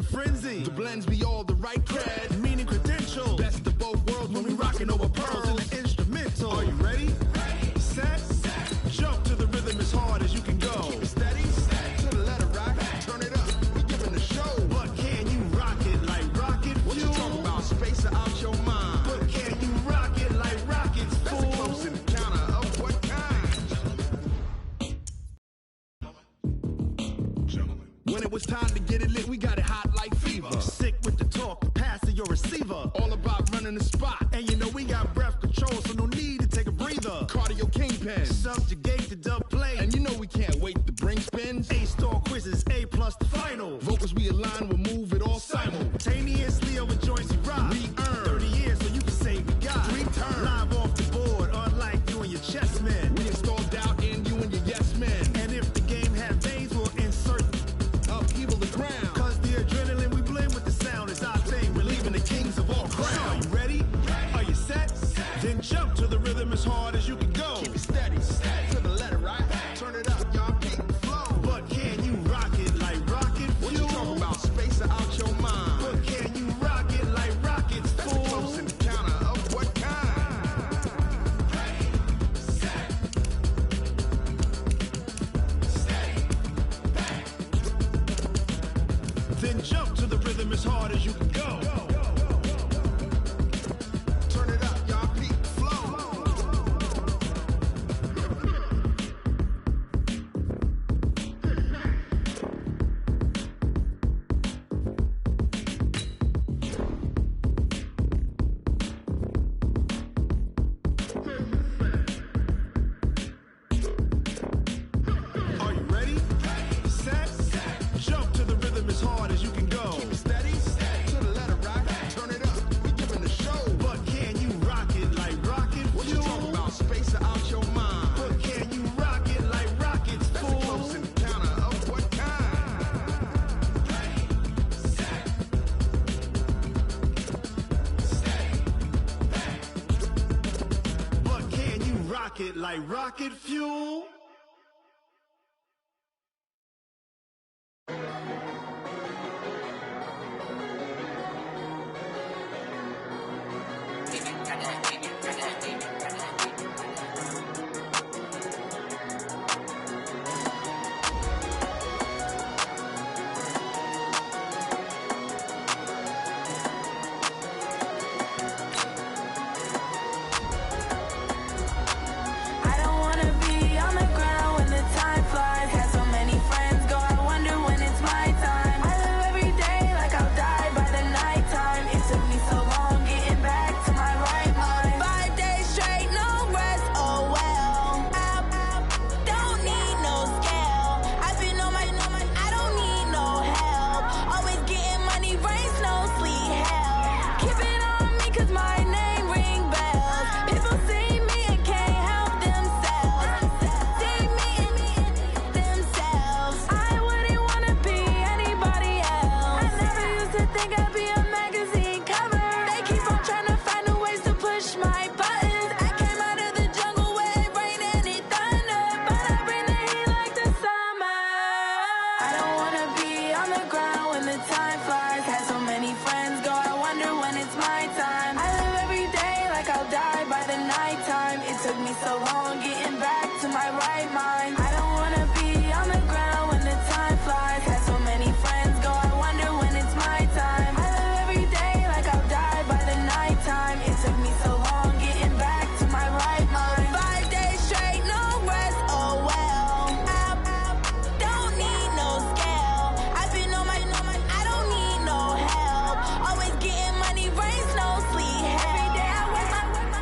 a frenzy. The blends be all the right cred, meaning credentials. Best of both worlds when we rockin' over pearls in the instrumental. Are you ready? Set. Jump to the rhythm as hard as you can go. Keep it steady. To the letter right. Turn it up. We giving the show. But can you rock it like rocket fuel? What you talking about? Space out your mind. But can you rock it like rockets, fool? That's a close encounter of what kind? When it was time to get it lit, we got it hot like fever. Sick with the talk, passing your receiver. All about running the spot. And you know we got breath control, so no need to take a breather. Cardio kingpin, subjugate the dub play. And you know we can't wait to bring spins. A-star quizzes, A+ the final. Vocals we align, we'll move it all simultaneously over joints we rock. We earn 30 years, so you can say we got 3 turns. Live off the board, unlike you and your chess men. We install doubt in you and your yes men. And if the game had veins, we'll insert upheaval the ground. Cause the adrenaline we blend with the sound is our thing. We're leaving the kings of all crowns. Are you ready? Are you set? Then jump to the rhythm as hard as you can go. Keep it steady. To the letter right. Turn it up, y'all keep the flow. But can you rock it like rocket fuel? What you talking about? Space out your mind. But can you rock it like rockets, fool? That's a close encounter of what kind? Then jump to the rhythm as hard as you can go. Turn it up, y'all keep the flow. Are you ready? Set. Jump to the rhythm as hard as you can go. Keep it steady. To the letter right. Turn it up. We giving the show. But can you rock it like rocket fuel? What you talking about? Space out your mind. But can you rock it like rockets, fool? That's a close encounter of what kind? But can you rock it like rocket fuel? I don't wanna be on the ground when the time flies. Had so many friends go, I wonder when it's my time. I live every day like I'll die by the nighttime. It took me so long getting back to my right mind. 5 days straight, no rest, oh well. I don't need no scale. I've been on my, I don't need no help. Always getting money, rains, no sleet, hell. Keep it on me cause my name ring bells. People see me and can't help themselves. See me and themselves. I wouldn't wanna be anybody else. I never used to think I'd be a magazine cover. They keep on trying to find new ways to push my buttons. I came out of the jungle where it rained and it thundered, but I bring the heat like the summer. I don't wanna be on the ground when the time flies. Had so many friends go, I wonder when it's my time. I live every day like I'll die by the nighttime. It took me so long getting back to my right mind. I don't wanna be on the ground when the time flies. Had so many friends go, I wonder when it's my time. I live every day like I'll die by the nighttime. It took me so long getting back to my right mind. 5 days straight, no rest, oh well. I don't need no scale. I've been on my, I don't need no help. Always getting money, rains, no sleet, hell. Every day I work my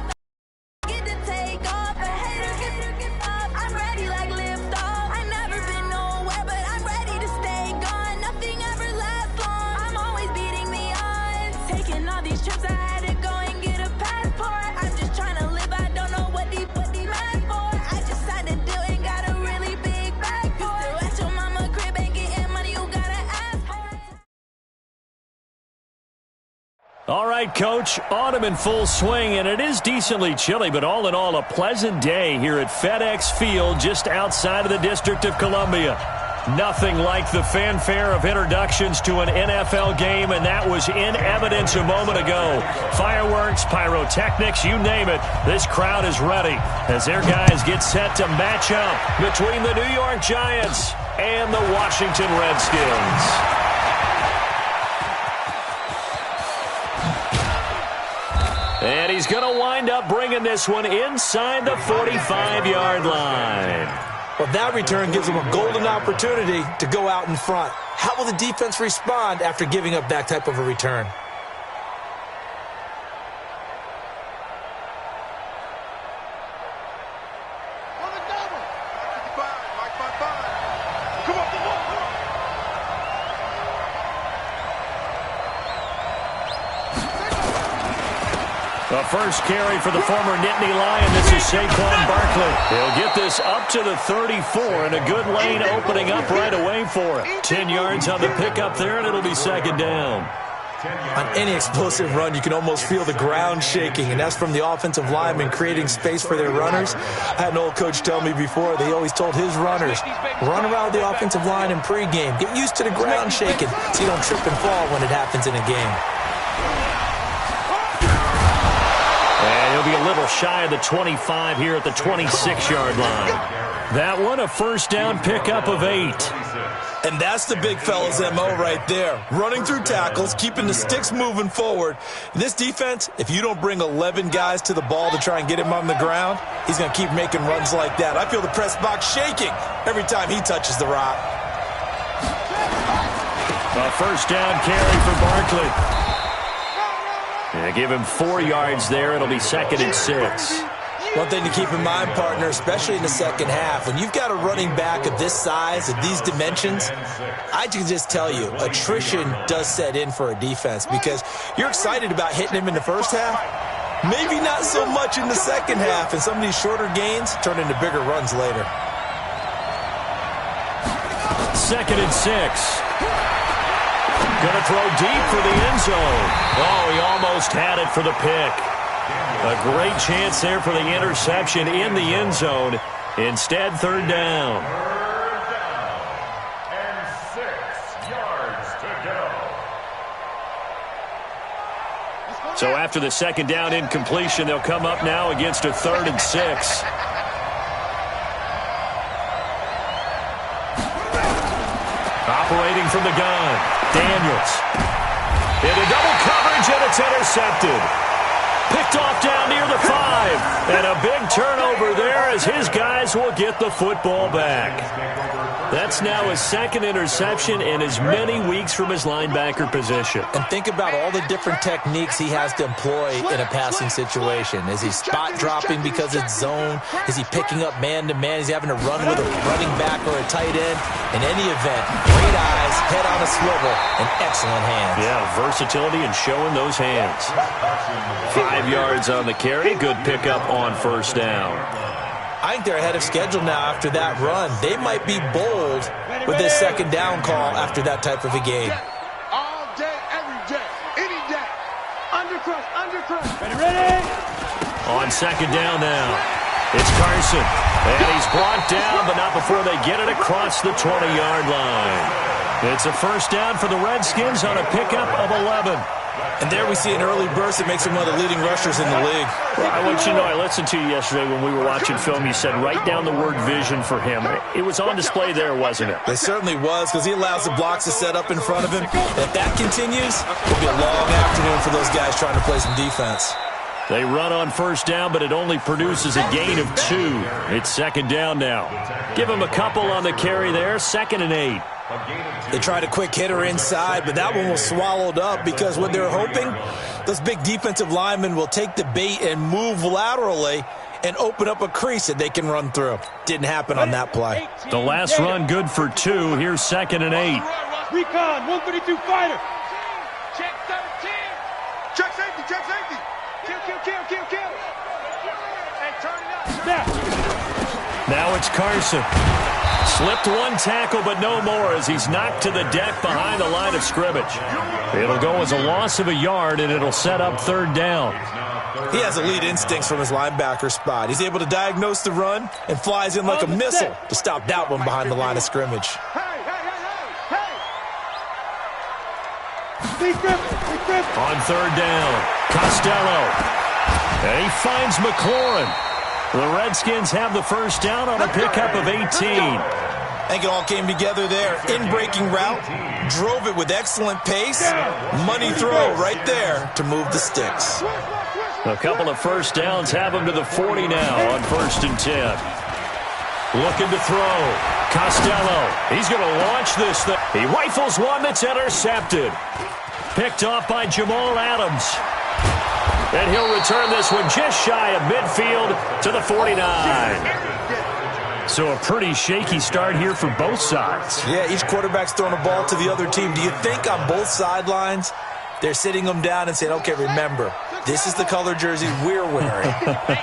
get to take off. A hater get up. I'm ready like lift off. I never been nowhere, but I'm ready to stay gone. Nothing ever lasts long. I'm always beating the odds. Taking all these trips, I had to go and get a passport. I'm just trying to live. I don't know what these mad for. I just had to do it. Got a really big bag for it. Still at your mama crib ain't getting money. You gotta ask for it. All right, Coach, autumn in full swing, and it is decently chilly, but all in all, a pleasant day here at FedEx Field just outside of the District of Columbia. Nothing like the fanfare of introductions to an NFL game, and that was in evidence a moment ago. Fireworks, pyrotechnics, you name it. This crowd is ready as their guys get set to match up between the New York Giants and the Washington Redskins. And he's going to wind up bringing this one inside the 45-yard line. Well, that return gives them a golden opportunity to go out in front. How will the defense respond after giving up that type of a return? The first carry for the former Nittany Lion. This is Saquon Barkley. He'll get this up to the 34, and a good lane opening up right away for him. 10 yards on the pickup there, and it'll be second down. On any explosive run, you can almost feel the ground shaking, and that's from the offensive linemen creating space for their runners. I had an old coach tell me before, they always told his runners, run around the offensive line in pregame. Get used to the ground shaking so you don't trip and fall when it happens in a game. And he'll be a little shy of the 25 here at the 26-yard line. That one, a first down pickup of 8. And that's the big fella's MO right there. Running through tackles, keeping the sticks moving forward. This defense, if you don't bring 11 guys to the ball to try and get him on the ground, he's going to keep making runs like that. I feel the press box shaking every time he touches the rock. A first down carry for Barkley. And give him 4 yards there. It'll be second and 6. One thing to keep in mind, partner, especially in the second half, when you've got a running back of this size, of these dimensions, I can just tell you, attrition does set in for a defense because you're excited about hitting him in the first half. Maybe not so much in the second half, and some of these shorter gains turn into bigger runs later. Second and 6. Going to throw deep for the end zone. Oh, he almost had it for the pick. A great chance there for the interception in the end zone. Instead, third down. And 6 yards to go. So after the second down incompletion, they'll come up now against a 3rd and 6. Operating from the gun. Daniels. Into double coverage, and it's intercepted. Picked off down near the 5. And a big turnover there as his guys will get the football back. That's now his second interception in as many weeks from his linebacker position. And think about all the different techniques he has to employ in a passing situation. Is he spot dropping because it's zone? Is he picking up man-to-man? Is he having to run with a running back or a tight end? In any event, great eyes, head on a swivel, and excellent hands. Yeah, versatility and showing those hands. 5 yards on the carry. Good pickup on first down. I think they're ahead of schedule now after that run. They might be bold with this second down call after that type of a game. All day, every day, any day. Undercrush, undercrush. Ready? On second down now, it's Carson. And he's brought down, but not before they get it across the 20-yard line. It's a first down for the Redskins on a pickup of 11. And there we see an early burst that makes him one of the leading rushers in the league. Well, I want you to know, I listened to you yesterday when we were watching film. You said write down the word vision for him. It was on display there, wasn't it? It certainly was, because he allows the blocks to set up in front of him. And if that continues, it'll be a long afternoon for those guys trying to play some defense. They run on first down, but it only produces a gain of 2. It's second down now. Give him a couple on the carry there, 2nd and 8. They tried a quick hitter inside, but that one was swallowed up because what they're hoping, those big defensive linemen will take the bait and move laterally and open up a crease that they can run through. Didn't happen on that play. The last run good for 2. Here's 2nd and 8. Recon, 132 fighter. Check 13. Check safety, check safety. Kill. Hey, turn it up. Snap. Now it's Carson. Slipped one tackle, but no more as he's knocked to the deck behind the line of scrimmage. It'll go as a loss of a yard, and it'll set up third down. He has elite instincts from his linebacker spot. He's able to diagnose the run and flies in like a missile to stop that one behind the line of scrimmage. Hey, On third down, Costello. And he finds McLaurin. The Redskins have the first down on a pickup of 18. I think it all came together there. In-breaking route, drove it with excellent pace. Money throw right there to move the sticks. A couple of first downs have him to the 40 now on 1st and 10. Looking to throw. Costello. He's going to launch this thing. He rifles one that's intercepted. Picked off by Jamal Adams. And he'll return this one just shy of midfield to the 49. So a pretty shaky start here for both sides. Yeah, each quarterback's throwing a ball to the other team. Do you think on both sidelines they're sitting them down and saying, okay, remember, this is the color jersey we're wearing.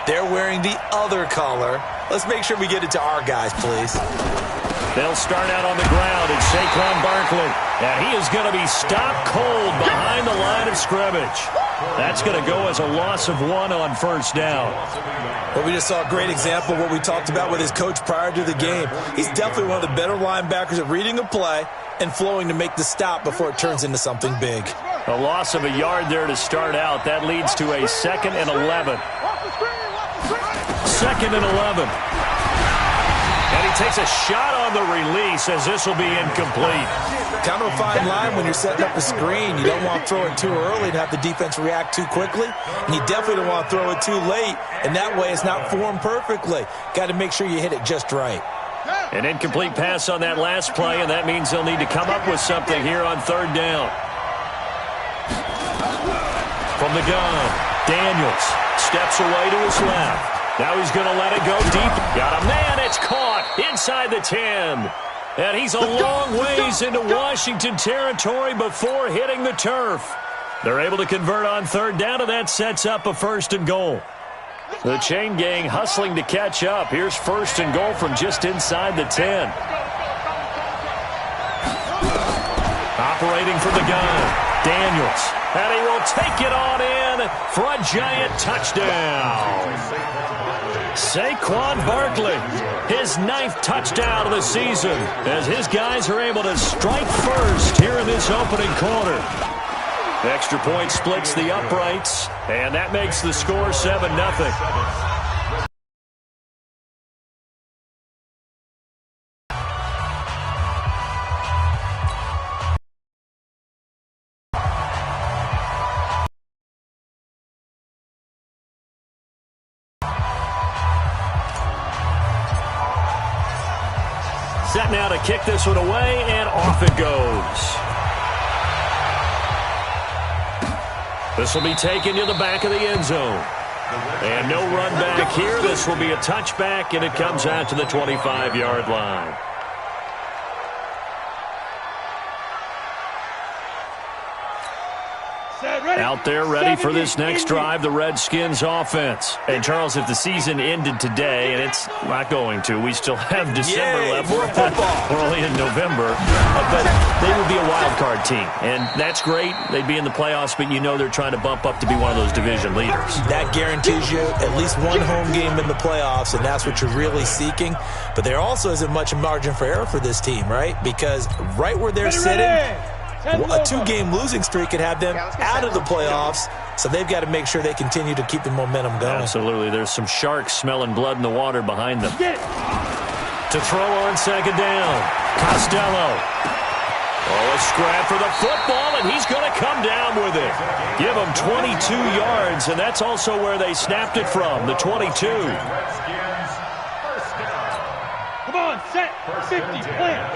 They're wearing the other color. Let's make sure we get it to our guys, please. They'll start out on the ground at Saquon Barkley. And he is going to be stopped cold behind the line of scrimmage. That's going to go as a loss of 1 on first down. Well, we just saw a great example of what we talked about with his coach prior to the game. He's definitely one of the better linebackers at reading a play and flowing to make the stop before it turns into something big. A loss of a yard there to start out. That leads to a 2nd and 11. 2nd and 11. And he takes a shot on the release as this will be incomplete. Kind of a fine line when you're setting up a screen. You don't want to throw it too early and have the defense react too quickly. And you definitely don't want to throw it too late. And that way it's not formed perfectly. Got to make sure you hit it just right. An incomplete pass on that last play, and that means they'll need to come up with something here on third down. From the gun, Daniels steps away to his left. Now he's going to let it go deep. Got a man. It's caught inside the 10. And he's a long ways into Washington territory before hitting the turf. They're able to convert on third down, and that sets up a 1st and goal. The chain gang hustling to catch up. Here's 1st and goal from just inside the 10. Operating from the gun, Daniels. And he will take it on in for a giant touchdown. Saquon Barkley, his 9th touchdown of the season, as his guys are able to strike first here in this opening quarter. Extra point splits the uprights, and that makes the score 7-0. Set now to kick this one away, and off it goes. This will be taken to the back of the end zone. And no run back here. This will be a touchback, and it comes out to the 25-yard line. Out there ready for this next drive, the Redskins offense. And, Charles, if the season ended today, and it's not going to, we still have December left. We're only in November. But they would be a wild card team. And that's great. They'd be in the playoffs, but you know they're trying to bump up to be one of those division leaders. That guarantees you at least one home game in the playoffs, and that's what you're really seeking. But there also isn't much margin for error for this team, right? Because right where they're sitting, a 2-game losing streak could have them out of the playoffs, so they've got to make sure they continue to keep the momentum going. Absolutely. There's some sharks smelling blood in the water behind them. To throw on second down, Costello. Oh, a scrap for the football, and he's going to come down with it. Give him 22 yards, and that's also where they snapped it from, the 22. Come on, set, 50, plant.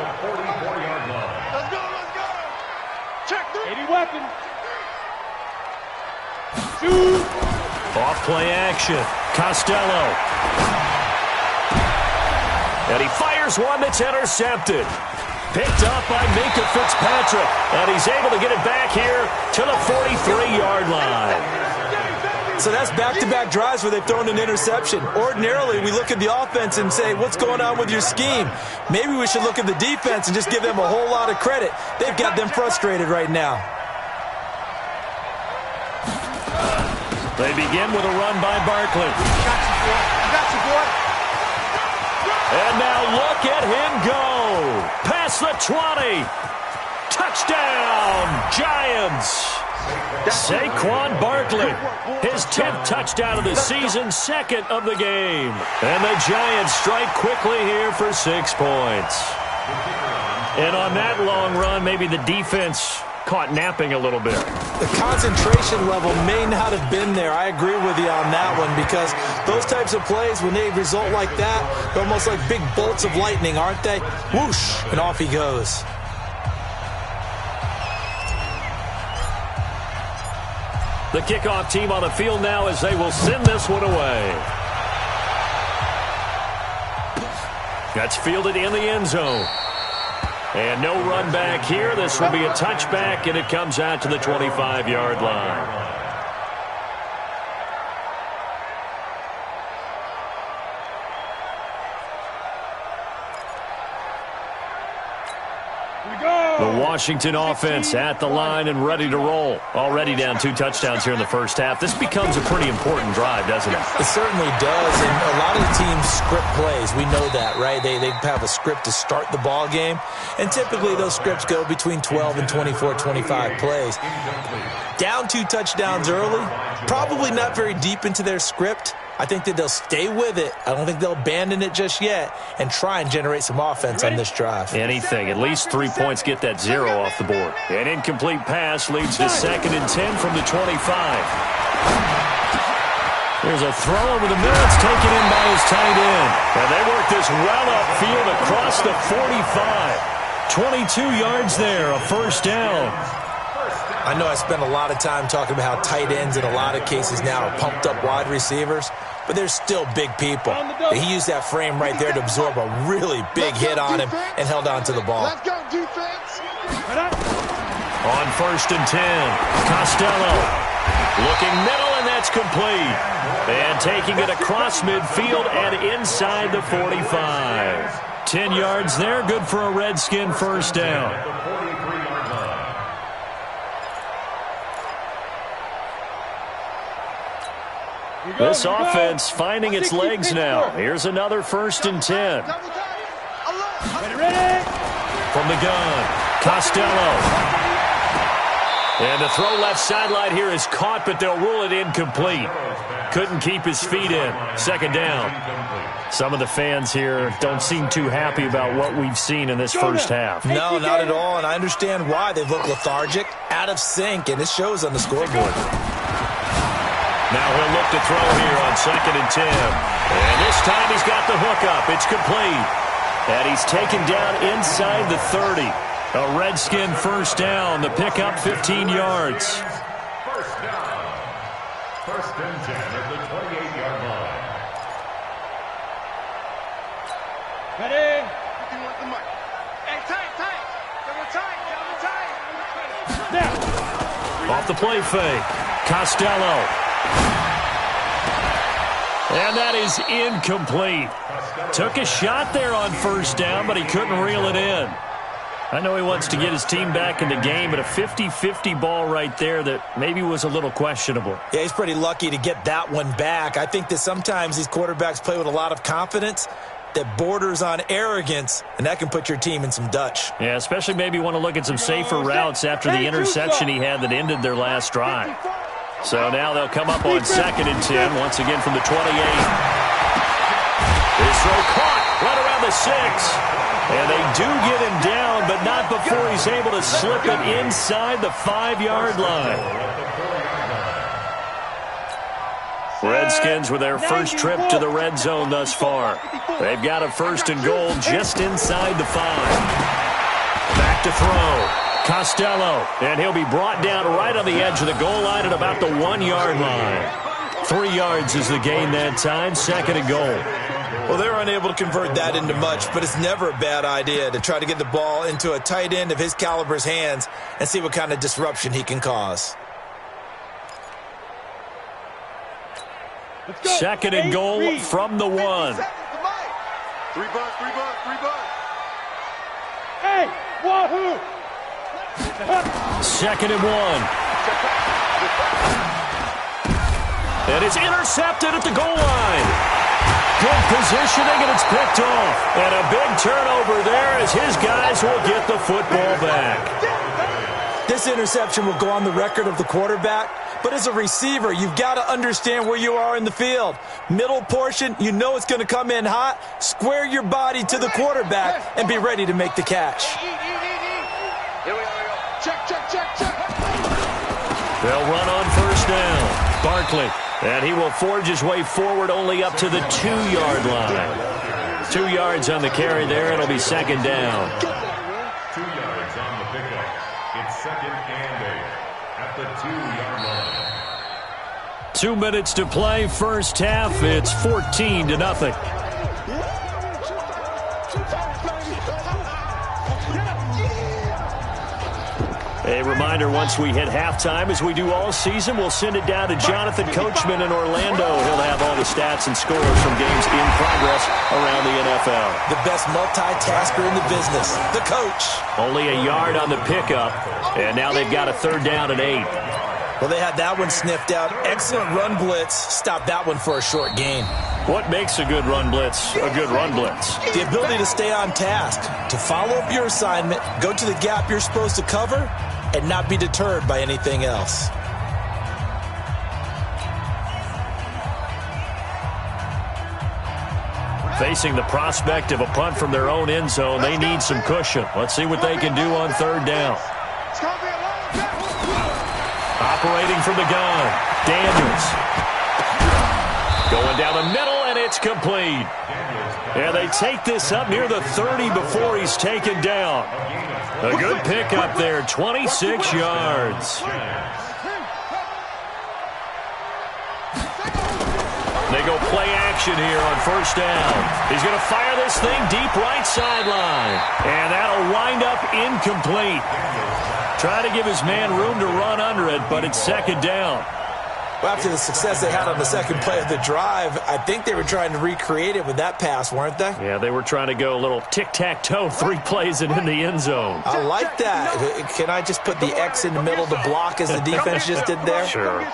Let's go. Check 80 weapon. Shoot. Off play action. Costello. And he fires one that's intercepted. Picked up by Minka Fitzpatrick. And he's able to get it back here to the 43-yard line. So that's back-to-back drives where they've thrown an interception. Ordinarily, we look at the offense and say, what's going on with your scheme? Maybe we should look at the defense and just give them a whole lot of credit. They've got them frustrated right now. They begin with a run by Barkley. Got you, boy. And now look at him go. Past the 20. Touchdown, Giants! Saquon Barkley, his 10th touchdown of the season, second of the game. And the Giants strike quickly here for 6 points. And on that long run, maybe the defense caught napping a little bit. The concentration level may not have been there. I agree with you on that one, because those types of plays, when they result like that, they're almost like big bolts of lightning, aren't they? Whoosh, and off he goes. The kickoff team on the field now as they will send this one away. That's fielded in the end zone. And no run back here. This will be a touchback, and it comes out to the 25-yard line. The Washington offense at the line and ready to roll. Already down 2 touchdowns here in the first half. This becomes a pretty important drive, doesn't it? It certainly does, and a lot of the teams script plays. We know that, right? They have a script to start the ball game, and typically those scripts go between 12 and 24, 25 plays. Down 2 touchdowns early, probably not very deep into their script. I think that they'll stay with it. I don't think they'll abandon it just yet and try and generate some offense on this drive. Anything. At least 3 points get that 0 off the board. An incomplete pass leads to 2nd and 10 from the 25. There's a throw over the middle. It's taken in by his tight end. And they work this well upfield across the 45. 22 yards there, a first down. I know I spent a lot of time talking about how tight ends in a lot of cases now are pumped up wide receivers, but they're still big people. He used that frame right there to absorb a really big hit on him and held on to the ball. Let's go, defense. On 1st and 10, Costello looking middle, and that's complete. And taking it across midfield and inside the 45. 10 yards there, good for a Redskin first down. This offense finding its legs now. Here's another 1st and 10. Ready? From the gun, Costello. And the throw left sideline here is caught, but they'll rule it incomplete. Couldn't keep his feet in. 2nd down. Some of the fans here don't seem too happy about what we've seen in this first half. No, not at all, and I understand why. They've looked lethargic, out of sync, and it shows on the scoreboard. Now he'll look to throw here on 2nd and 10. And this time he's got the hook up. It's complete. And he's taken down inside the 30. A Redskin first down. The pickup 15 yards. First down. 1st and 10 at the 28-yard line. Ready? Hey, tight. Now. Off the play fake. Costello. And that is incomplete. Took a shot there on 1st down, but he couldn't reel it in. I know he wants to get his team back in the game, but a 50-50 ball right there that maybe was a little questionable. Yeah, he's pretty lucky to get that one back. I think that sometimes these quarterbacks play with a lot of confidence that borders on arrogance, and that can put your team in some Dutch. Yeah, especially maybe want to look at some safer routes after the interception he had that ended their last drive. So now they'll come up on 2nd and 10, once again from the 28. This throw caught right around the 6. And they do get him down, but not before he's able to slip it inside the 5-yard line. Redskins with their first trip to the red zone thus far. They've got a 1st and goal just inside the 5. Back to throw. Costello, and he'll be brought down right on the edge of the goal line at about the 1-yard line. 3 yards is the gain that time, 2nd and goal. Well, they're unable to convert that into much, but it's never a bad idea to try to get the ball into a tight end of his caliber's hands and see what kind of disruption he can cause. 2nd and goal from the 1. 3 bucks. Hey, wahoo! 2nd and 1. And it's intercepted at the goal line. Good positioning, and it's picked off. And a big turnover there as his guys will get the football back. This interception will go on the record of the quarterback, but as a receiver, you've got to understand where you are in the field. Middle portion, you know it's going to come in hot. Square your body to the quarterback and be ready to make the catch. Here we go. Check. They'll run on first down. Barkley, and he will forge his way forward only up to the 2-yard line. 2 yards on the carry there. It'll be second down. 2 yards on the pickup. It's second and 8 at the 2-yard line. 2 minutes to play, first half. It's 14-0. A reminder, once we hit halftime, as we do all season, we'll send it down to Jonathan Coachman in Orlando. He'll have all the stats and scores from games in progress around the NFL. The best multitasker in the business, the coach. Only a yard on the pickup, and now they've got a third down and 8. Well, they had that one sniffed out. Excellent run blitz. Stop that one for a short gain. What makes a good run blitz a good run blitz? The ability to stay on task, to follow up your assignment, go to the gap you're supposed to cover, and not be deterred by anything else. Facing the prospect of a punt from their own end zone, they need some cushion. Let's see what they can do on third down. Operating from the gun, Daniels. Going down the middle, and it's complete. And they take this up near the 30 before he's taken down. A good pickup there, 26 yards. They go play action here on first down. He's going to fire this thing deep right sideline. And that'll wind up incomplete. Try to give his man room to run under it, but it's second down. Well, after the success they had on the second play of the drive, I think they were trying to recreate it with that pass, weren't they? Yeah, they were trying to go a little tic-tac-toe, 3 plays and in the end zone. I like that. Can I just put the X in the middle to block as the defense just did there? Sure.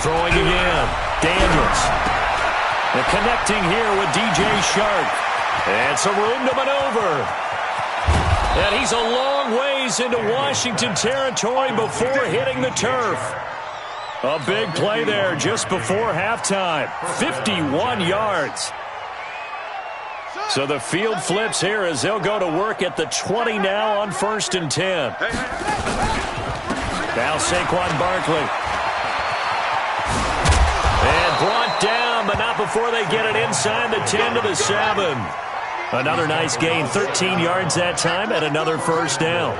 Throwing again. Daniels. And connecting here with DJ Shark. And some room to maneuver. And he's a long ways into Washington territory before hitting the turf. A big play there just before halftime. 51 yards. So the field flips here as they'll go to work at the 20 now on first and 10. Now Saquon Barkley. And brought down, but not before they get it inside the 10 to the 7. Another nice gain, 13 yards that time, and another first down.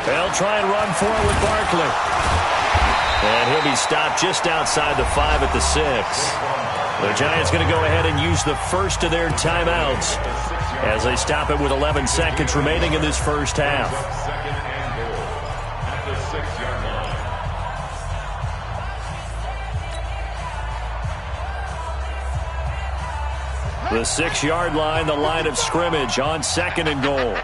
They'll try and run for it with Barkley. And he'll be stopped just outside the 5 at the 6. The Giants going to go ahead and use the first of their timeouts as they stop it with 11 seconds remaining in this first half. The 6-yard line, the line of scrimmage on second and goal.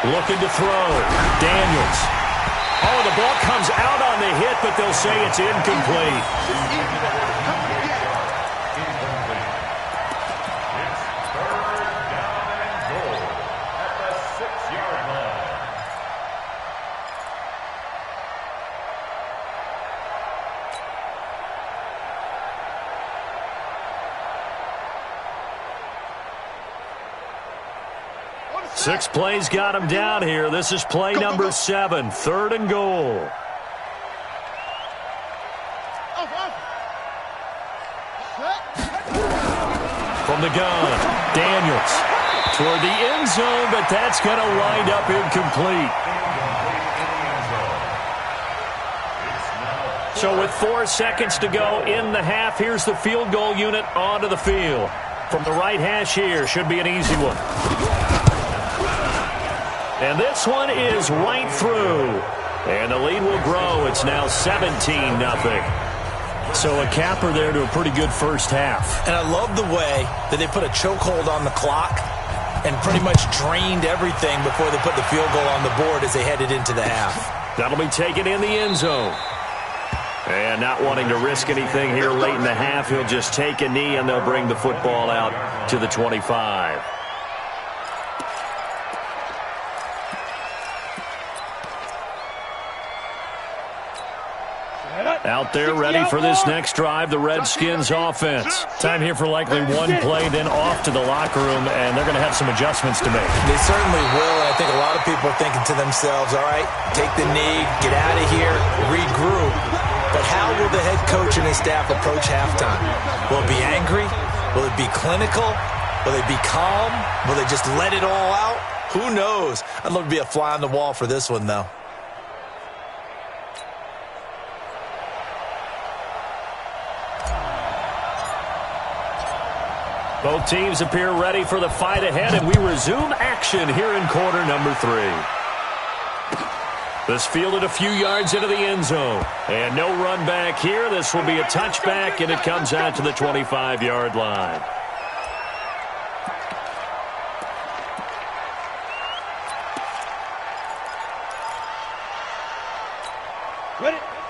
Looking to throw. Daniels. Oh, the ball comes out on the hit, but they'll say it's incomplete. Six plays got him down here. This is play number 7, third and goal. From the gun, Daniels toward the end zone, but that's going to wind up incomplete. So with 4 seconds to go in the half, here's the field goal unit onto the field. From the right hash here, should be an easy one. And this one is right through. And the lead will grow. It's now 17-0. So a capper there to a pretty good first half. And I love the way that they put a chokehold on the clock. and pretty much drained everything before they put the field goal on the board as they headed into the half. That'll be taken in the end zone. And not wanting to risk anything here late in the half, he'll just take a knee, and they'll bring the football out to the 25. Out there ready for this next drive, the Redskins offense. Time here for likely one play, then off to the locker room, and they're going to have some adjustments to make. They certainly will, and I think a lot of people are thinking to themselves, all right, take the knee, get out of here, regroup. But how will the head coach and his staff approach halftime? Will it be angry? Will it be clinical? Will they be calm? Will they just let it all out? Who knows? I'd love to be a fly on the wall for this one, though. Both teams appear ready for the fight ahead, and we resume action here in quarter number 3. This fielded a few yards into the end zone. And no run back here. This will be a touchback, and it comes out to the 25-yard line.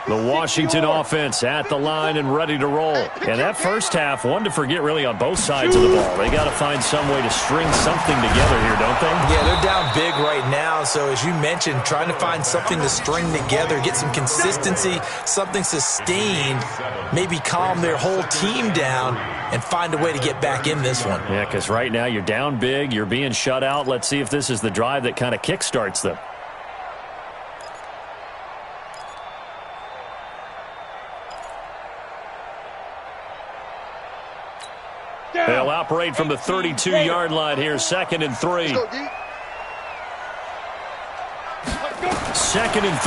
The Washington offense at the line and ready to roll. And that first half, one to forget really on both sides of the ball. They got to find some way to string something together here, don't they? Yeah, they're down big right now. So as you mentioned, trying to find something to string together, get some consistency, something sustained, maybe calm their whole team down and find a way to get back in this one. Yeah, because right now you're down big, you're being shut out. Let's see if this is the drive that kind of kickstarts them. They'll operate from the 32-yard line here, 2nd and 3. 2nd and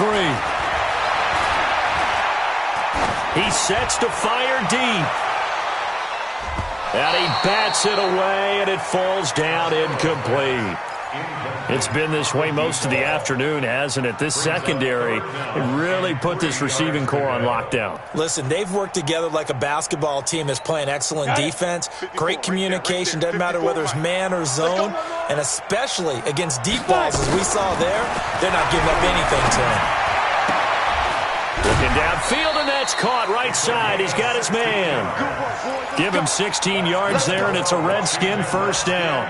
3. He sets to fire deep. And he bats it away, and it falls down incomplete. It's been this way most of the afternoon, hasn't it? This secondary really put this receiving core on lockdown. Listen, they've worked together like a basketball team that's playing excellent defense, great communication, doesn't matter whether it's man or zone, and especially against deep balls, as we saw there, they're not giving up anything to him. Looking downfield, and that's caught right side. He's got his man. Give him 16 yards there, and it's a Redskin first down.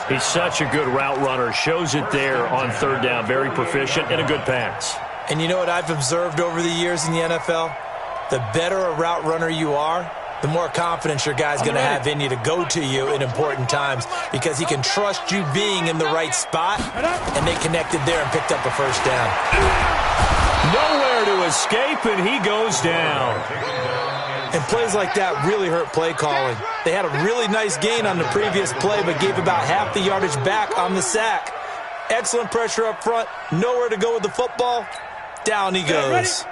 He's such a good route runner. Shows it there on 3rd down. Very proficient and a good pass. And you know what I've observed over the years in the NFL? The better a route runner you are, the more confidence your guy's going to have in you to go to you in important times because he can trust you being in the right spot, and they connected there and picked up a first down. Nowhere to escape, and he goes down. And plays like that really hurt play calling. They had a really nice gain on the previous play, but gave about half the yardage back on the sack. Excellent pressure up front. Nowhere to go with the football. Down he goes.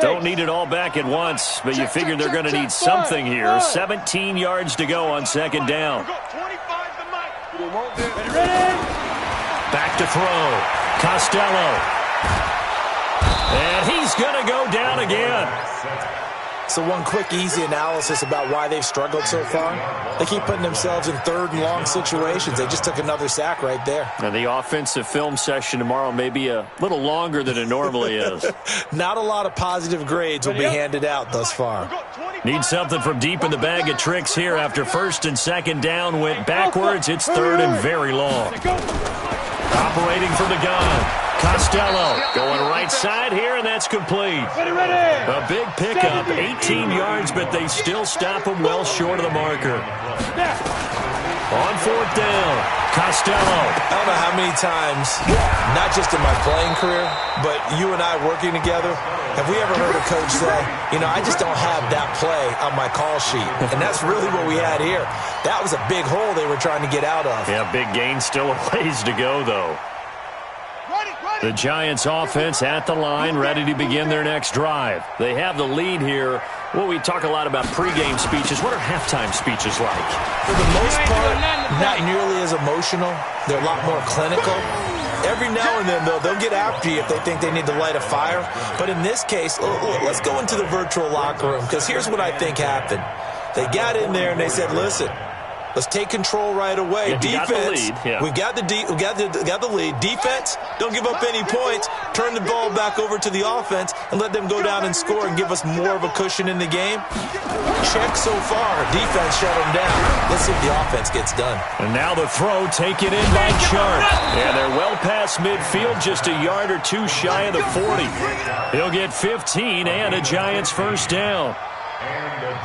Don't need it all back at once, but you figure they're going to need something here. 17 yards to go on 2nd down. Back to throw. Costello. And he's going to go down again. So one quick, easy analysis about why they've struggled so far. They keep putting themselves in 3rd and long situations. They just took another sack right there. And the offensive film session tomorrow may be a little longer than it normally is. Not a lot of positive grades will be handed out thus far. Need something from deep in the bag of tricks here after 1st and 2nd down. Went backwards. It's 3rd and very long. Operating from the gun. Costello going right side here, and that's complete. A big pickup, 18 yards, but they still stop him well short of the marker. On 4th down, Costello. I don't know how many times, not just in my playing career, but you and I working together, have we ever heard a coach say, you know, I just don't have that play on my call sheet. And that's really what we had here. That was a big hole they were trying to get out of. Yeah, big gain, still a ways to go, though. The Giants offense at the line, ready to begin their next drive. They have the lead here. Well, we talk a lot about pregame speeches. What are halftime speeches like? For the most part, not nearly as emotional. They're a lot more clinical. Every now and then, though, they'll get after you if they think they need to light a fire. But in this case, let's go into the virtual locker room, because here's what I think happened. They got in there and they said, listen, Let's take control right away. Yeah, Defense, we got the lead. Defense, don't give up any points. Turn the ball back over to the offense and let them go down and score and give us more of a cushion in the game. Check so far. Defense shut them down. Let's see if the offense gets done. And now the throw taken in by Sharp. And they're well past midfield, just a yard or two shy of the 40. He'll get 15 and a Giants first down.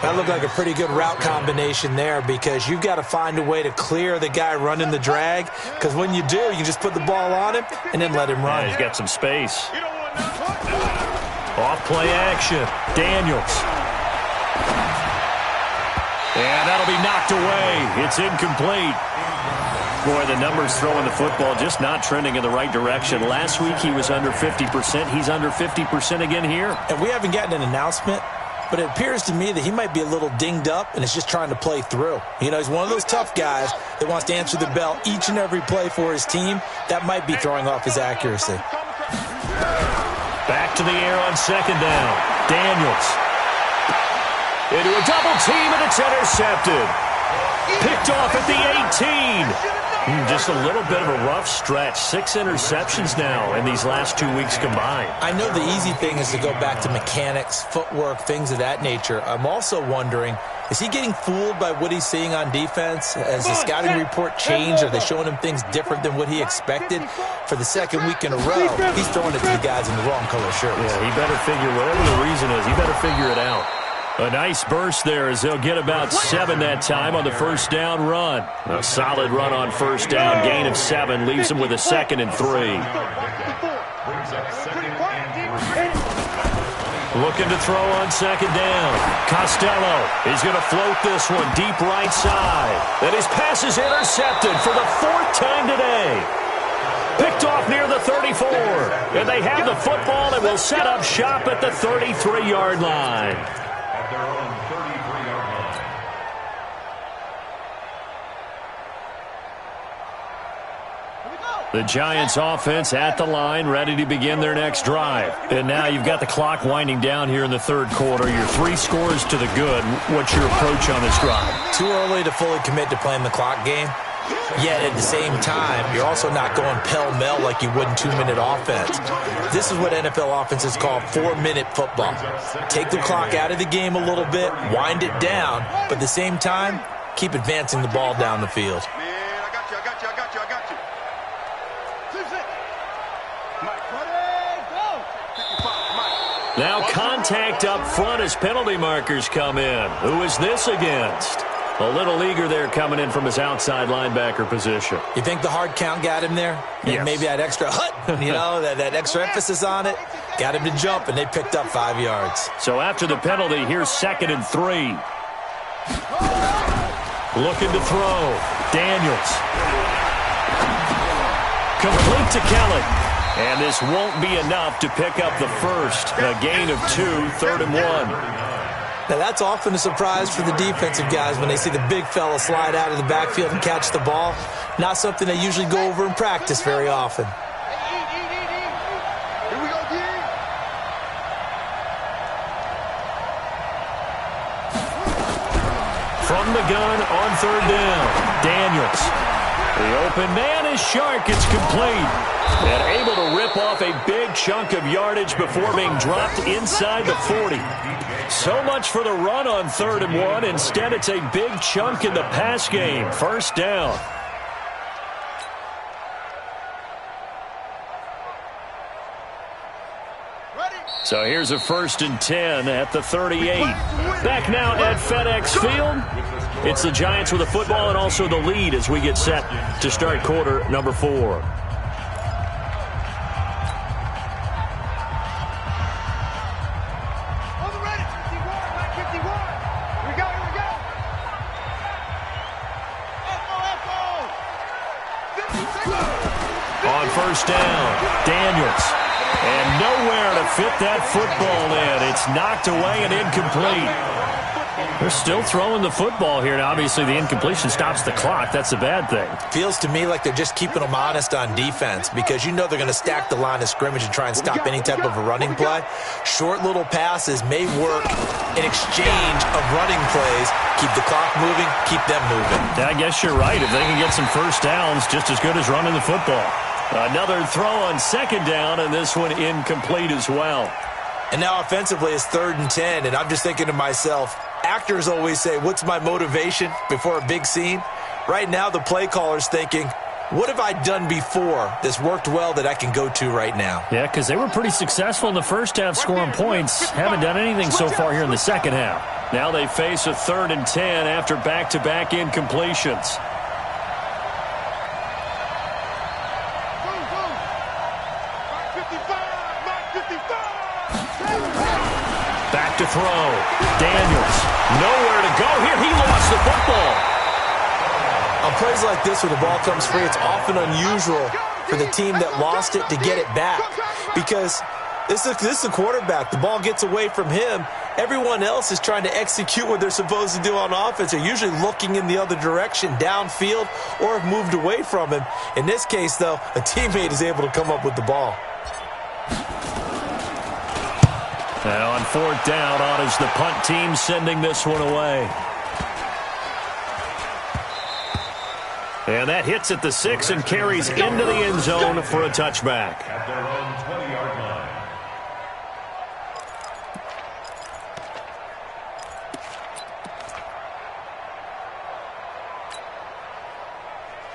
That looked like a pretty good route combination there because you've got to find a way to clear the guy running the drag, because when you do, you just put the ball on him and then let him run. Yeah, he's got some space. Off play action. Daniels. And that'll be knocked away. It's incomplete. Boy, the numbers throwing the football just not trending in the right direction. Last week he was under 50%. He's under 50% again here. And we haven't gotten an announcement, but it appears to me that he might be a little dinged up and is just trying to play through. You know, he's one of those tough guys that wants to answer the bell each and every play for his team. That might be throwing off his accuracy. Back to the air on second down. Daniels. Into a double team, and it's intercepted. Picked off at the 18. Just a little bit of a rough stretch. 6 interceptions now in these last 2 weeks combined. I know the easy thing is to go back to mechanics, footwork, things of that nature. I'm also wondering, is he getting fooled by what he's seeing on defense? Has the scouting report changed? Are they showing him things different than what he expected? For the second week in a row, he's throwing it to the guys in the wrong color shirts. Yeah, he better figure, whatever the reason is, he better figure it out. A nice burst there as they'll get about 7 that time on the first down run. A solid run on first down. Gain of 7 leaves them with a 2nd and 3. Looking to throw on second down. Costello is going to float this one deep right side. And his pass is intercepted for the 4th time today. Picked off near the 34. And they have the football and will set up shop at the 33-yard line. Their own 33-yard line. The Giants offense at the line, ready to begin their next drive. And now you've got the clock winding down here in the third quarter. Your 3 scores to the good. What's your approach on this drive? Too early to fully commit to playing the clock game. Yet at the same time, you're also not going pell-mell like you would in 2-minute offense. This is what NFL offenses call 4-minute football. Take the clock out of the game a little bit, wind it down, but at the same time, keep advancing the ball down the field. Now contact up front as penalty markers come in. Who is this against? A little eager there coming in from his outside linebacker position. You think the hard count got him there? Yes. Maybe that extra that extra emphasis on it got him to jump, and they picked up 5 yards. So after the penalty, here's 2nd and 3. Looking to throw. Daniels. Complete to Kelly. And this won't be enough to pick up the first. A gain of 2, 3rd and 1. Now, that's often a surprise for the defensive guys when they see the big fella slide out of the backfield and catch the ball. Not something they usually go over in practice very often. From the gun on 3rd down, Daniels. The open man is Shark. It's complete. And able to rip off a big chunk of yardage before being dropped inside the 40. So much for the run on 3rd and 1. Instead, it's a big chunk in the pass game. First down. So here's a 1st and 10 at the 38. Back now at FedEx Field. It's the Giants with the football and also the lead as we get set to start quarter number 4. On first down, Daniels. And nowhere to fit that football in. It's knocked away and incomplete. They're still throwing the football here, and obviously the incompletion stops the clock. That's a bad thing. Feels to me like they're just keeping them honest on defense because you know they're going to stack the line of scrimmage and try and stop any type of a running play. Short little passes may work in exchange of running plays. Keep the clock moving, keep them moving. Yeah, I guess you're right. If they can get some first downs, just as good as running the football. Another throw on second down, and this one incomplete as well. And now offensively it's 3rd and 10, and I'm just thinking to myself, actors always say, what's my motivation before a big scene? Right now the play caller's thinking, what have I done before that's worked well that I can go to right now? Yeah, because they were pretty successful in the first half scoring points. Haven't done anything so far here in the second half. Now they face a 3rd and 10 after back-to-back incompletions. Back to throw. Daniels. Nowhere to go here. He lost the football. On plays like this where the ball comes free, it's often unusual for the team that lost it to get it back. Because this is the quarterback. The ball gets away from him. Everyone else is trying to execute what they're supposed to do on offense. They're usually looking in the other direction, downfield, or have moved away from him. In this case, though, a teammate is able to come up with the ball. Now on 4th down, on is the punt team sending this one away. And that hits at the 6 and carries into the end zone for a touchback. At their own 20-yard line.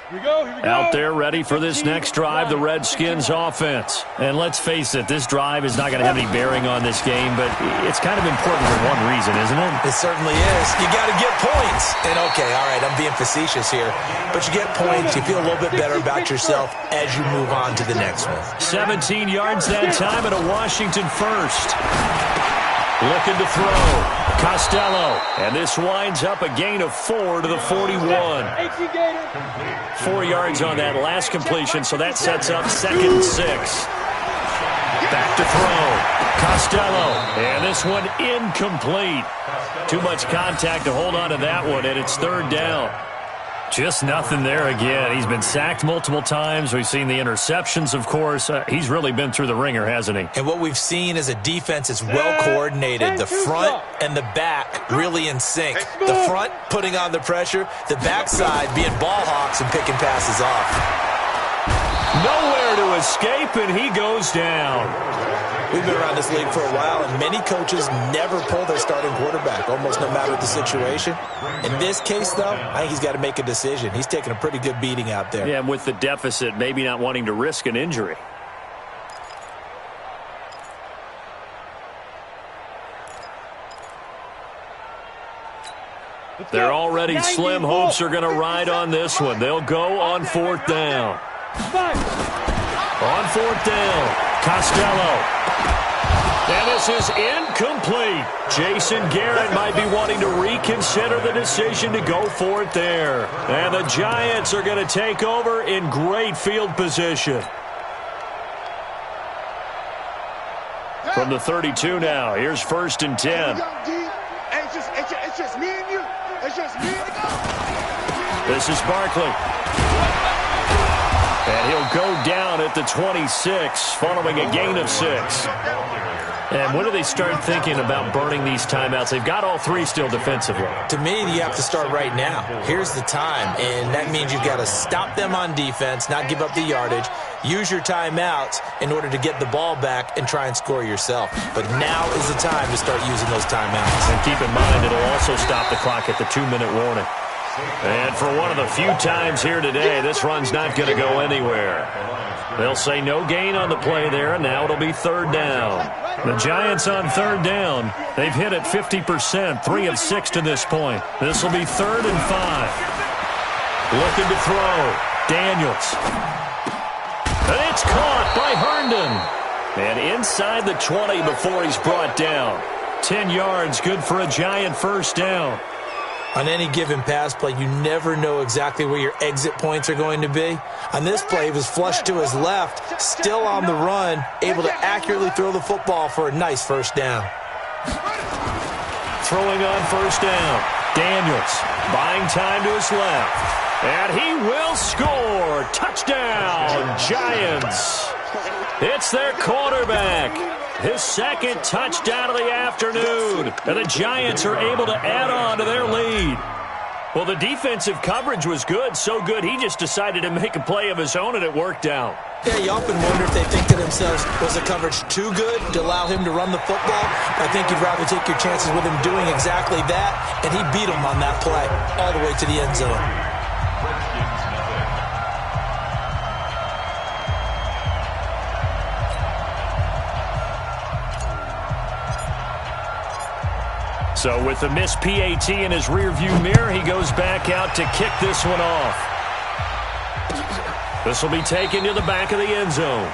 Here we go. Out there ready for this next drive, the Redskins offense. And let's face it, this drive is not going to have any bearing on this game, but it's kind of important for one reason, isn't it? It certainly is. You got to get points. And okay, all right, I'm being facetious here, but you get points, you feel a little bit better about yourself as you move on to the next one. 17 yards that time at a Washington first. Looking to throw. Costello. And this winds up a gain of 4 to the 41. 4 yards on that last completion, so that sets up 2nd and 6. Back to throw. Costello. And this one incomplete. Too much contact to hold on to that one, and it's 3rd down. Just nothing there again. He's been sacked multiple times. We've seen the interceptions, of course. He's really been through the ringer, hasn't he? And what we've seen is a defense is well coordinated. The front and the back really in sync. The front putting on the pressure. The backside being ball hawks and picking passes off. Nowhere to escape, and he goes down. We've been around this league for a while, and many coaches never pull their starting quarterback, almost no matter the situation. In this case, though, I think he's got to make a decision. He's taking a pretty good beating out there. Yeah, and with the deficit, maybe not wanting to risk an injury. They're already slim. Hopes are going to ride on this one. They'll go on 4th down. On 4th down, Costello. And this is incomplete. Jason Garrett might be wanting to reconsider the decision to go for it there. And the Giants are going to take over in great field position. From the 32 now, here's 1st and 10. It's just me and you. It's just me and you. This is Barkley. And he'll go down at the 26 following a gain of 6. And when do they start thinking about burning these timeouts? They've got all 3 still defensively. To me, you have to start right now. Here's the time, and that means you've got to stop them on defense, not give up the yardage, use your timeouts in order to get the ball back and try and score yourself. But now is the time to start using those timeouts. And keep in mind, it'll also stop the clock at the 2-minute warning. And for one of the few times here today, this run's not going to go anywhere. They'll say no gain on the play there, and now it'll be 3rd down. The Giants on 3rd down. They've hit it 50%, 3 of 6 to this point. This will be 3rd and 5. Looking to throw. Daniels. And it's caught by Herndon. And inside the 20 before he's brought down. 10 yards, good for a Giant 1st down. On any given pass play, you never know exactly where your exit points are going to be. On this play, he was flushed to his left, still on the run, able to accurately throw the football for a nice 1st down. throwing on first down. Daniels buying time to his left. And he will score. Touchdown, Giants. It's their quarterback. His second touchdown of the afternoon. And the Giants are able to add on to their lead. Well, the defensive coverage was good, so good he just decided to make a play of his own, and it worked out. Yeah, you often wonder if they think to themselves, was the coverage too good to allow him to run the football? I think you'd rather take your chances with him doing exactly that, and he beat him on that play all the way to the end zone. So with the missed PAT in his rearview mirror, he goes back out to kick this one off. This will be taken to the back of the end zone.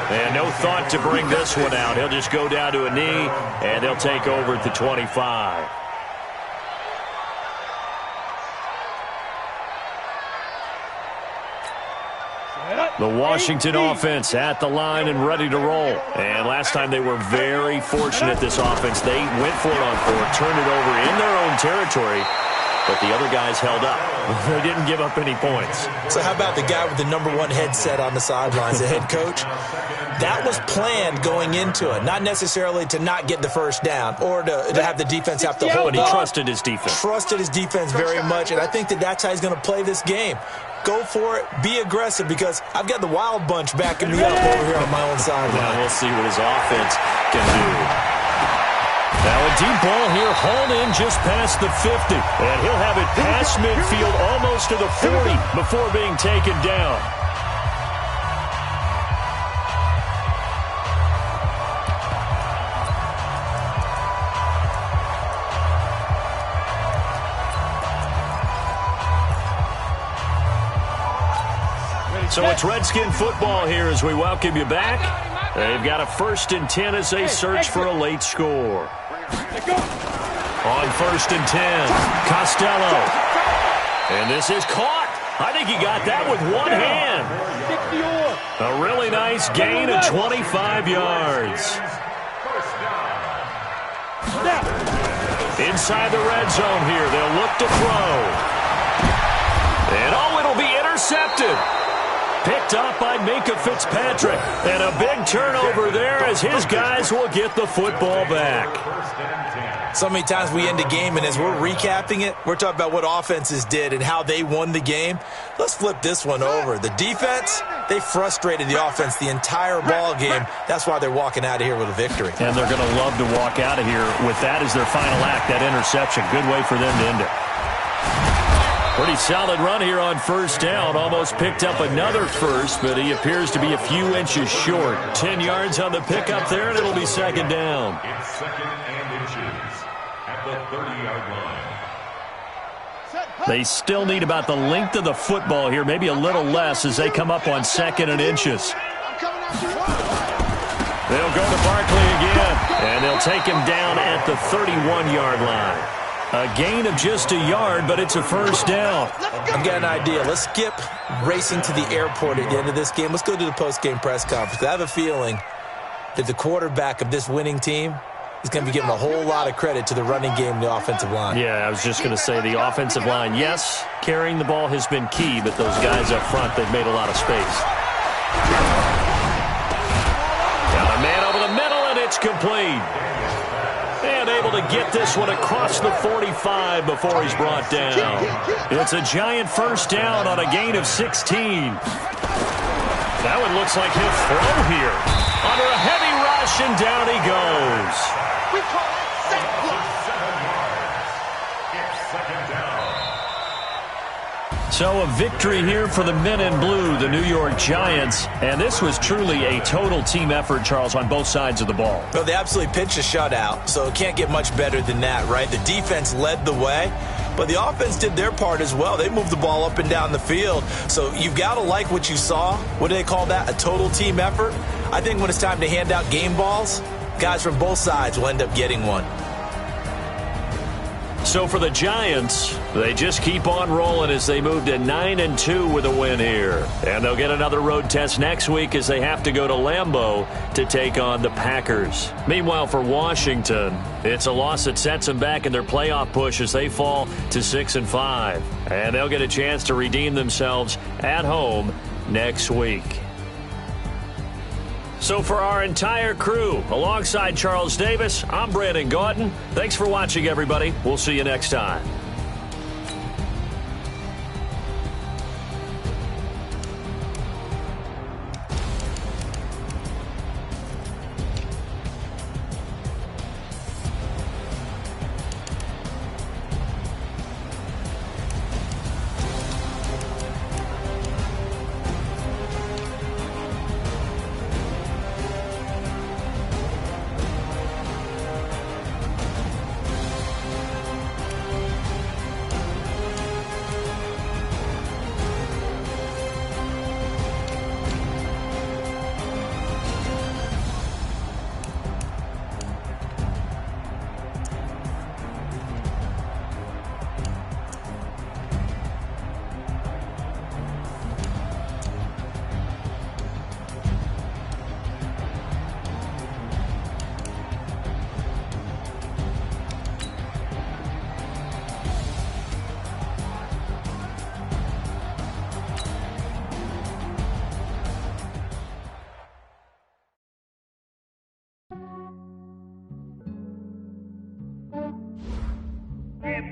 And no thought to bring this one out. He'll just go down to a knee, and they'll take over at the 25. The Washington offense at the line and ready to roll. And last time they were very fortunate, this offense. They went for it on fourth, turned it over in their own territory, but the other guys held up. They didn't give up any points. So how about the guy with the #1 headset on the sidelines, the head coach? That was planned going into it, not necessarily to not get the first down or to have the defense have to hold But he up. trusted his defense. Trusted his defense very much, and I think that's how he's going to play this game. Go for it. Be aggressive, because I've got the Wild Bunch backing me up over here on my own sideline. Now we'll see what his offense can do. Now a deep ball here, hauled in just past the 50. And he'll have it past midfield almost to the 40 before being taken down. So it's Redskin football here as we welcome you back. They've got a 1st and 10 as they search for a late score. On 1st and 10, Costello. And this is caught. I think he got that with one hand. A really nice gain of 25 yards. Inside the red zone here, they'll look to throw. And oh, it'll be intercepted. Picked up by Minka Fitzpatrick. And a big turnover there as his guys will get the football back. So many times we end a game, and as we're recapping it, we're talking about what offenses did and how they won the game. Let's flip this one over. The defense, they frustrated the offense the entire ball game. That's why they're walking out of here with a victory. And they're going to love to walk out of here with that as their final act, that interception. Good way for them to end it. Pretty solid run here on first down. Almost picked up another first, but he appears to be a few inches short. 10 yards on the pickup there, and it'll be second down. It's 2nd and inches at the 30-yard line. They still need about the length of the football here, maybe a little less as they come up on 2nd and inches. They'll go to Barkley again, and they'll take him down at the 31-yard line. A gain of just a yard, but it's a first down. I've got an idea. Let's skip racing to the airport at the end of this game. Let's go to the post-game press conference. I have a feeling that the quarterback of this winning team is going to be given a whole lot of credit to the running game and the offensive line. Yeah, I was just going to say the offensive line, yes, carrying the ball has been key, but those guys up front, they've made a lot of space. Got a man over the middle, and it's complete. And able to get this one across the 45 before he's brought down. It's a giant first down on a gain of 16. That one looks like he'll throw here. Under a heavy rush, and down he goes. We call it sack block. 7 yards. It's 2nd down. So a victory here for the men in blue, the New York Giants. And this was truly a total team effort, Charles, on both sides of the ball. Well, they absolutely pitched a shutout, so it can't get much better than that, right? The defense led the way, but the offense did their part as well. They moved the ball up and down the field. So you've got to like what you saw. What do they call that? A total team effort? I think when it's time to hand out game balls, guys from both sides will end up getting one. So for the Giants, they just keep on rolling as they move to 9-2 with a win here. And they'll get another road test next week as they have to go to Lambeau to take on the Packers. Meanwhile, for Washington, it's a loss that sets them back in their playoff push as they fall to 6-5. And they'll get a chance to redeem themselves at home next week. So for our entire crew, alongside Charles Davis, I'm Brandon Gaudin. Thanks for watching, everybody. We'll see you next time.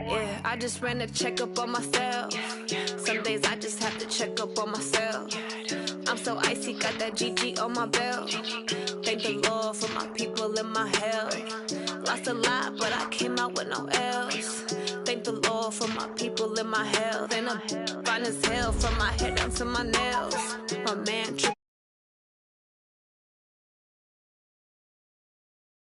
Yeah, I just ran a checkup on myself. Some days I just have to check up on myself. I'm so icy, got that GG on my belt. Thank the Lord for my people and my health. Lost a lot, but I came out with no else. Thank the Lord for my people and my health. And I'm fine as hell from my head down to my nails. My man tripping.